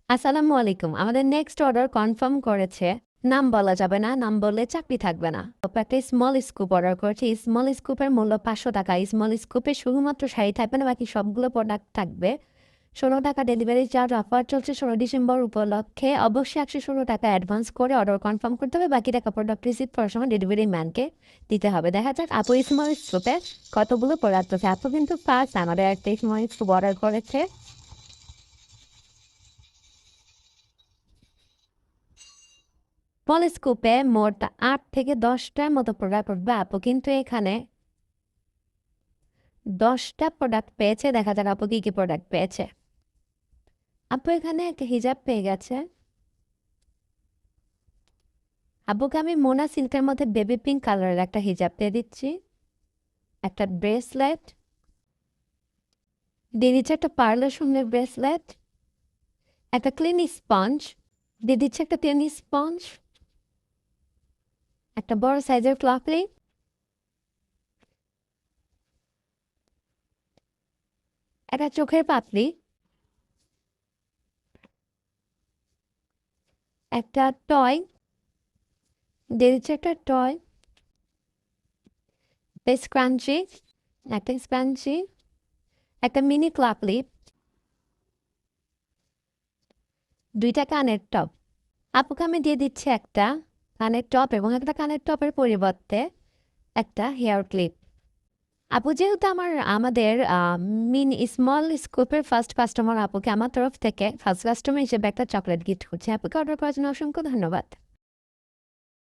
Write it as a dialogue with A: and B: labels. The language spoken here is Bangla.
A: আসসালামু আলাইকুম। আমাদের নেক্সট অর্ডার কনফার্ম করেছে। নাম বলা যাবে না, নাম বললে চাকরি থাকবে না। একটা স্মল স্কুপ অর্ডার করেছি। স্মল স্কুপের মূল্য ৫০০ টাকা। স্মল স্কুপে শুধুমাত্র শাড়ি থাকবে না, বাকি সবগুলো প্রোডাক্ট থাকবে। ১৬ টাকা ডেলিভারি চার্জ অফার চলছে ১৬ ডিসেম্বর উপলক্ষে। অবশ্যই ১১৬ টাকা অ্যাডভান্স করে অর্ডার কনফার্ম করতে হবে। বাকি টাকা প্রোডাক্ট রিসিভ করার সময় ডেলিভারি ম্যানকে দিতে হবে। দেখা যাক আপু স্মল স্কুপে কতগুলো প্রোডাক্ট আছে। আপু কিন্তু ফার্স্ট আমাদের একটা স্মল স্কুপ অর্ডার করেছে। স্কুপে মোট ৮ থেকে ১০টার মতো প্রোডাক্ট উঠবে। আপু কিন্তু এখানে ১০টা প্রোডাক্ট পেয়েছে। দেখা যাক আপু কি প্রোডাক্ট পেয়েছে। আপু এখানে একটা হিজাব পেয়ে গেছে। আপুকে আমি মোনা সিল্কের মধ্যে বেবি পিঙ্ক কালারের একটা হিজাব দিয়ে দিচ্ছি, একটা ব্রেসলেট দিয়ে দিচ্ছে, একটা পার্লার সুন্দর ব্রেসলেট, একটা ক্লিন স্পঞ্জ দিয়ে দিচ্ছে, একটা ক্লিন স্পঞ্জ, একটা বড় সাইজের ক্লকলি, একটা চোখের পাপড়ি, একটা টয় দিয়ে দিচ্ছে, একটা টয়, স্ক্রাঞ্চি, একটা স্ক্রাঞ্চি, একটা মিনি ক্লাকলিপ, 2টা কানের টপ। আপুকে আমি দিয়ে দিচ্ছি একটা কানের টপ এবং একটা কানের টপের পরিবর্তে একটা হেয়ার ক্লিপ। আপু যেহেতু আমাদের মিনি স্মল স্কোপের ফার্স্ট কাস্টমার, আপুকে আমার তরফ থেকে ফার্স্ট কাস্টমার হিসেবে একটা চকলেট গিফট করছি। আপুকে অর্ডার করার জন্য অসংখ্য ধন্যবাদ।